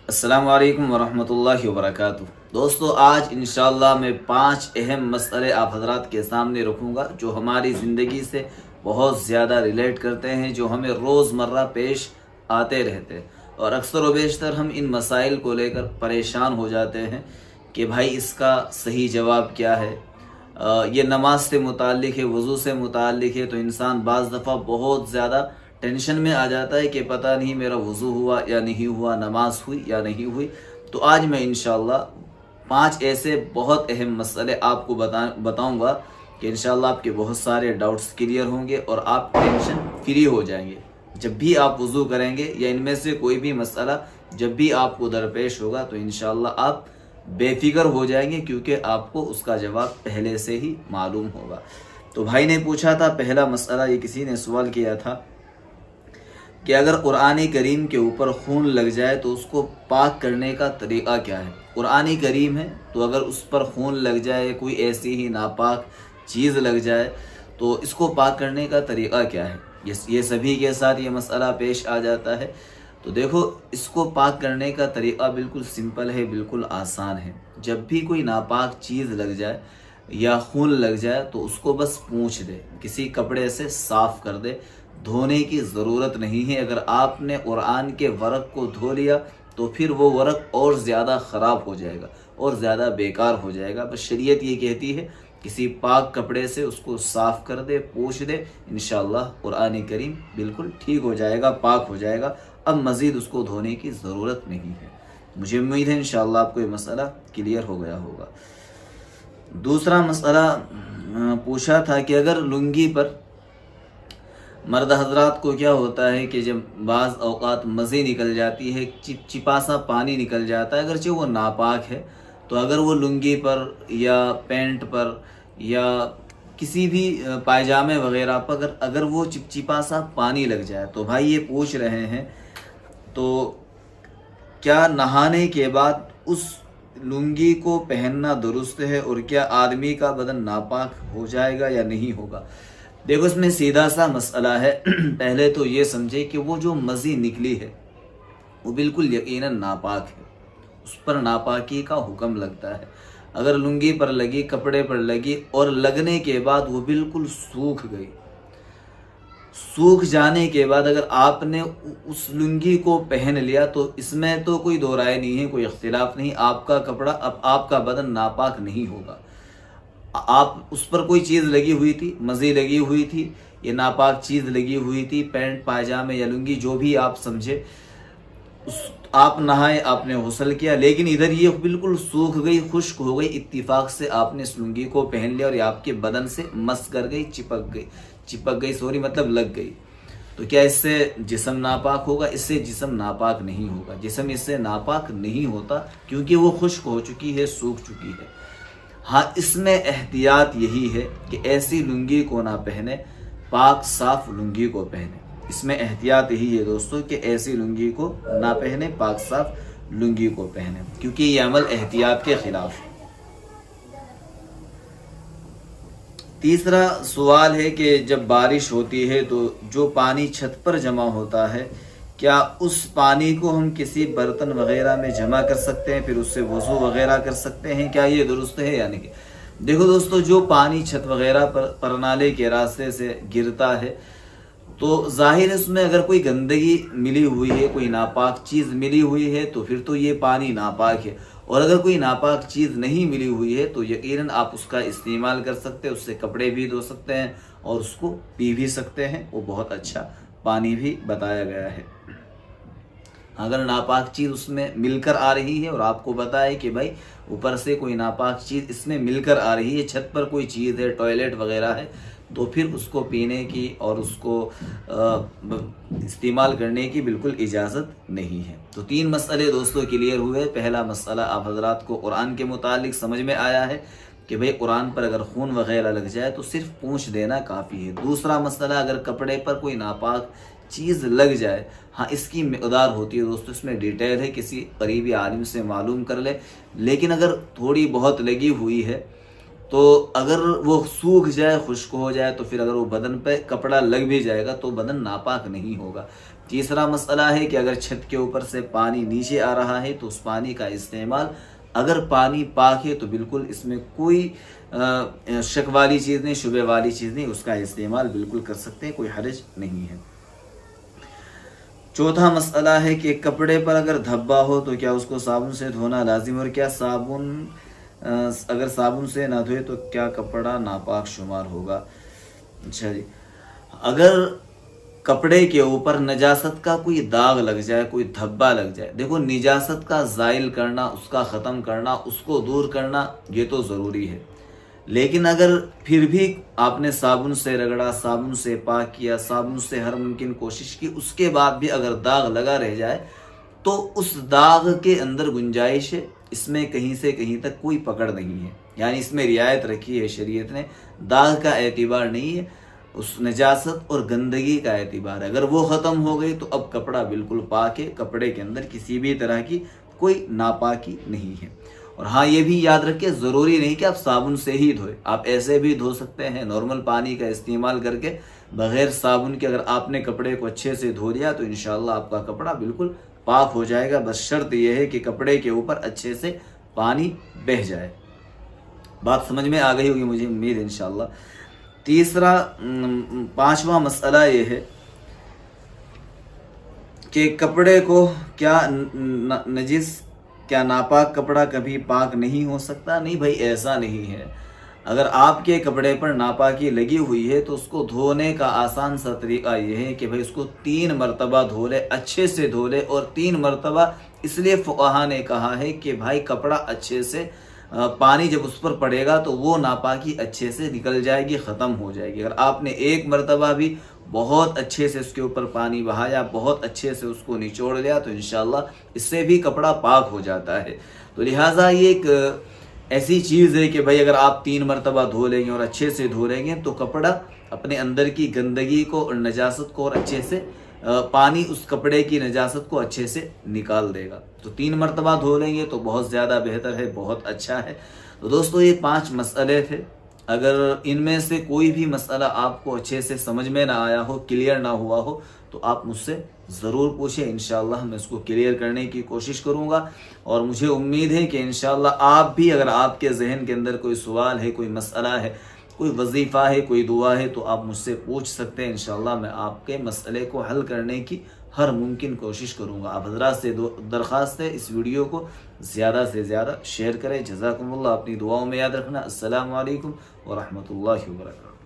السلام علیکم ورحمۃ اللہ وبرکاتہ۔ دوستو، آج انشاءاللہ میں 5 اہم مسئلے آپ حضرات کے سامنے رکھوں گا جو ہماری زندگی سے بہت زیادہ ریلیٹ کرتے ہیں، جو ہمیں روزمرہ پیش آتے رہتے ہیں، اور اکثر و بیشتر ہم ان مسائل کو لے کر پریشان ہو جاتے ہیں کہ بھائی اس کا صحیح جواب کیا ہے۔ یہ نماز سے متعلق ہے، وضو سے متعلق ہے، تو انسان بعض دفعہ بہت زیادہ ٹینشن میں آ جاتا ہے کہ پتہ نہیں میرا وضو ہوا یا نہیں ہوا، نماز ہوئی یا نہیں ہوئی۔ تو آج میں انشاءاللہ 5 ایسے بہت اہم مسئلے آپ کو بتاؤں گا کہ انشاءاللہ آپ کے بہت سارے ڈاؤٹس کلیئر ہوں گے اور آپ ٹینشن فری ہو جائیں گے۔ جب بھی آپ وضو کریں گے یا ان میں سے کوئی بھی مسئلہ جب بھی آپ کو درپیش ہوگا تو انشاءاللہ آپ بے فکر ہو جائیں گے، کیونکہ آپ کو اس کا جواب پہلے سے ہی معلوم ہوگا۔ تو بھائی نے پوچھا تھا پہلا مسئلہ، یہ کسی نے سوال کیا تھا کہ اگر قرآن کریم کے اوپر خون لگ جائے تو اس کو پاک کرنے کا طریقہ کیا ہے۔ قرآن کریم ہے تو اگر اس پر خون لگ جائے، کوئی ایسی ہی ناپاک چیز لگ جائے تو اس کو پاک کرنے کا طریقہ کیا ہے۔ یہ سبھی کے ساتھ یہ مسئلہ پیش آ جاتا ہے۔ تو دیکھو، اس کو پاک کرنے کا طریقہ بالکل سمپل ہے، بالکل آسان ہے۔ جب بھی کوئی ناپاک چیز لگ جائے یا خون لگ جائے تو اس کو بس پونچھ دے، کسی کپڑے سے صاف کر دے، دھونے کی ضرورت نہیں ہے۔ اگر آپ نے قرآن کے ورق کو دھو لیا تو پھر وہ ورق اور زیادہ خراب ہو جائے گا اور زیادہ بیکار ہو جائے گا۔ بس شریعت یہ کہتی ہے کسی پاک کپڑے سے اس کو صاف کر دے، پوچھ دے، انشاءاللہ قرآن کریم بالکل ٹھیک ہو جائے گا، پاک ہو جائے گا۔ اب مزید اس کو دھونے کی ضرورت نہیں ہے۔ مجھے امید ہے انشاءاللہ آپ کو یہ مسئلہ کلیئر ہو گیا ہوگا۔ دوسرا مسئلہ پوچھا تھا کہ اگر لنگی پر مرد حضرات کو کیا ہوتا ہے کہ جب بعض اوقات مزے نکل جاتی ہے، چپا سا پانی نکل جاتا ہے، اگرچہ وہ ناپاک ہے، تو اگر وہ لنگی پر یا پینٹ پر یا کسی بھی پائجامے وغیرہ پر اگر وہ چپچپا سا پانی لگ جائے تو بھائی یہ پوچھ رہے ہیں تو کیا نہانے کے بعد اس لنگی کو پہننا درست ہے، اور کیا آدمی کا بدن ناپاک ہو جائے گا یا نہیں ہوگا۔ دیکھو، اس میں سیدھا سا مسئلہ ہے۔ پہلے تو یہ سمجھے کہ وہ جو مزی نکلی ہے وہ بالکل یقیناً ناپاک ہے، اس پر ناپاکی کا حکم لگتا ہے۔ اگر لنگی پر لگی، کپڑے پر لگی اور لگنے کے بعد وہ بالکل سوکھ گئی، سوکھ جانے کے بعد اگر آپ نے اس لنگی کو پہن لیا تو اس میں تو کوئی دو رائے نہیں ہے، کوئی اختلاف نہیں، آپ کا کپڑا، اب آپ کا بدن ناپاک نہیں ہوگا۔ آپ اس پر کوئی چیز لگی ہوئی تھی، مزی لگی ہوئی تھی، یہ ناپاک چیز لگی ہوئی تھی، پینٹ پائجامے یا لنگی جو بھی آپ سمجھے، آپ نہائے، آپ نے غسل کیا، لیکن ادھر یہ بالکل سوکھ گئی، خشک ہو گئی، اتفاق سے آپ نے اس لنگی کو پہن لیا اور یہ آپ کے بدن سے مس کر گئی، چپک گئی مطلب لگ گئی، تو کیا اس سے جسم ناپاک ہوگا؟ اس سے جسم ناپاک نہیں ہوگا، جسم اس سے ناپاک نہیں ہوتا، کیونکہ وہ خشک ہو چکی ہے، سوکھ چکی ہے۔ ہاں، اس میں احتیاط یہی ہے کہ ایسی لنگی کو نہ پہنے، پاک صاف لنگی کو پہنے۔ اس میں احتیاط یہی ہے دوستو کہ ایسی لنگی کو نہ پہنے، پاک صاف لنگی کو پہنے، کیونکہ یہ عمل احتیاط کے خلاف ہے۔ تیسرا سوال ہے کہ جب بارش ہوتی ہے تو جو پانی چھت پر جمع ہوتا ہے، کیا اس پانی کو ہم کسی برتن وغیرہ میں جمع کر سکتے ہیں، پھر اس سے وضو وغیرہ کر سکتے ہیں؟ کیا یہ درست ہے یا نہیں؟ دیکھو دوستو، جو پانی چھت وغیرہ پر پرنالے کے راستے سے گرتا ہے تو ظاہر اس میں اگر کوئی گندگی ملی ہوئی ہے، کوئی ناپاک چیز ملی ہوئی ہے تو پھر تو یہ پانی ناپاک ہے، اور اگر کوئی ناپاک چیز نہیں ملی ہوئی ہے تو یقیناً آپ اس کا استعمال کر سکتے ہیں، اس سے کپڑے بھی دھو سکتے ہیں اور اس کو پی بھی سکتے ہیں، وہ بہت اچھا پانی بھی بتایا گیا ہے۔ اگر ناپاک چیز اس میں مل کر آ رہی ہے اور آپ کو پتا ہے کہ بھائی اوپر سے کوئی ناپاک چیز اس میں مل کر آ رہی ہے، چھت پر کوئی چیز ہے، ٹوائلٹ وغیرہ ہے، تو پھر اس کو پینے کی اور اس کو استعمال کرنے کی بالکل اجازت نہیں ہے۔ تو 3 مسئلے دوستوں کلیئر ہوئے۔ پہلا مسئلہ آپ حضرات کو قرآن کے متعلق سمجھ میں آیا ہے کہ بھئی قرآن پر اگر خون وغیرہ لگ جائے تو صرف پونچھ دینا کافی ہے۔ دوسرا مسئلہ، اگر کپڑے پر کوئی ناپاک چیز لگ جائے، ہاں اس کی مقدار ہوتی ہے دوستو، اس میں ڈیٹیل ہے، کسی قریبی عالم سے معلوم کر لے، لیکن اگر تھوڑی بہت لگی ہوئی ہے تو اگر وہ سوکھ جائے، خشک ہو جائے، تو پھر اگر وہ بدن پہ کپڑا لگ بھی جائے گا تو بدن ناپاک نہیں ہوگا۔ تیسرا مسئلہ ہے کہ اگر چھت کے اوپر سے پانی نیچے آ رہا ہے تو اس پانی کا استعمال، اگر پانی پاک ہے تو بالکل اس میں کوئی شک والی چیز نہیں، شبہ والی چیز نہیں، اس کا استعمال بالکل کر سکتے ہیں، کوئی حرج نہیں ہے۔ چوتھا مسئلہ ہے کہ کپڑے پر اگر دھبا ہو تو کیا اس کو صابن سے دھونا لازم، اور کیا اگر صابن سے نہ دھوئے تو کیا کپڑا ناپاک شمار ہوگا؟ اچھا جی، اگر کپڑے کے اوپر نجاست کا کوئی داغ لگ جائے، کوئی دھبا لگ جائے، دیکھو نجاست کا زائل کرنا، اس کا ختم کرنا، اس کو دور کرنا یہ تو ضروری ہے، لیکن اگر پھر بھی آپ نے صابن سے رگڑا، صابن سے پاک کیا، صابن سے ہر ممکن کوشش کی، اس کے بعد بھی اگر داغ لگا رہ جائے تو اس داغ کے اندر گنجائش ہے، اس میں کہیں سے کہیں تک کوئی پکڑ نہیں ہے، یعنی اس میں رعایت رکھی ہے شریعت نے، داغ کا اعتبار نہیں ہے، اس نجاست اور گندگی کا اعتبار ہے۔ اگر وہ ختم ہو گئی تو اب کپڑا بالکل پاک ہے، کپڑے کے اندر کسی بھی طرح کی کوئی ناپاکی نہیں ہے۔ اور ہاں یہ بھی یاد رکھیں، ضروری نہیں کہ آپ صابن سے ہی دھوئے، آپ ایسے بھی دھو سکتے ہیں، نارمل پانی کا استعمال کر کے بغیر صابن کے اگر آپ نے کپڑے کو اچھے سے دھو لیا تو انشاءاللہ آپ کا کپڑا بالکل پاک ہو جائے گا، بس شرط یہ ہے کہ کپڑے کے اوپر اچھے سے پانی بہہ جائے۔ بات سمجھ میں آ گئی ہوگی مجھے امید انشاءاللہ۔ پانچواں مسئلہ یہ ہے کہ کپڑے کو کیا ناپاک کپڑا کبھی پاک نہیں ہو سکتا؟ نہیں بھائی، ایسا نہیں ہے۔ اگر آپ کے کپڑے پر ناپاکی لگی ہوئی ہے تو اس کو دھونے کا آسان سا طریقہ یہ ہے کہ بھائی اس کو 3 مرتبہ دھو لے، اچھے سے دھو لے، اور 3 مرتبہ اس لیے فقہا نے کہا ہے کہ بھائی کپڑا اچھے سے پانی جب اس پر پڑے گا تو وہ ناپاکی اچھے سے نکل جائے گی، ختم ہو جائے گی۔ اگر آپ نے 1 مرتبہ بھی بہت اچھے سے اس کے اوپر پانی بہایا، بہت اچھے سے اس کو نچوڑ لیا تو انشاءاللہ اس سے بھی کپڑا پاک ہو جاتا ہے۔ تو لہٰذا یہ ایک ایسی چیز ہے کہ بھائی اگر آپ 3 مرتبہ دھو لیں گے اور اچھے سے دھو لیں گے تو کپڑا اپنے اندر کی گندگی کو اور نجاست کو اور اچھے سے پانی اس کپڑے کی نجاست کو اچھے سے نکال دے گا۔ تو 3 مرتبہ دھو لیں گے تو بہت زیادہ بہتر ہے، بہت اچھا ہے۔ تو دوستو یہ 5 مسئلے تھے، اگر ان میں سے کوئی بھی مسئلہ آپ کو اچھے سے سمجھ میں نہ آیا ہو، کلیئر نہ ہوا ہو تو آپ مجھ سے ضرور پوچھیں، انشاءاللہ میں اس کو کلیئر کرنے کی کوشش کروں گا۔ اور مجھے امید ہے کہ انشاءاللہ آپ بھی اگر آپ کے ذہن کے اندر کوئی سوال ہے، کوئی مسئلہ ہے، کوئی وظیفہ ہے، کوئی دعا ہے تو آپ مجھ سے پوچھ سکتے ہیں، انشاءاللہ میں آپ کے مسئلے کو حل کرنے کی ہر ممکن کوشش کروں گا۔ آپ حضرات سے درخواست ہے اس ویڈیو کو زیادہ سے زیادہ شیئر کریں۔ جزاکم اللہ، اپنی دعاؤں میں یاد رکھنا۔ السلام علیکم ورحمۃ اللہ وبرکاتہ۔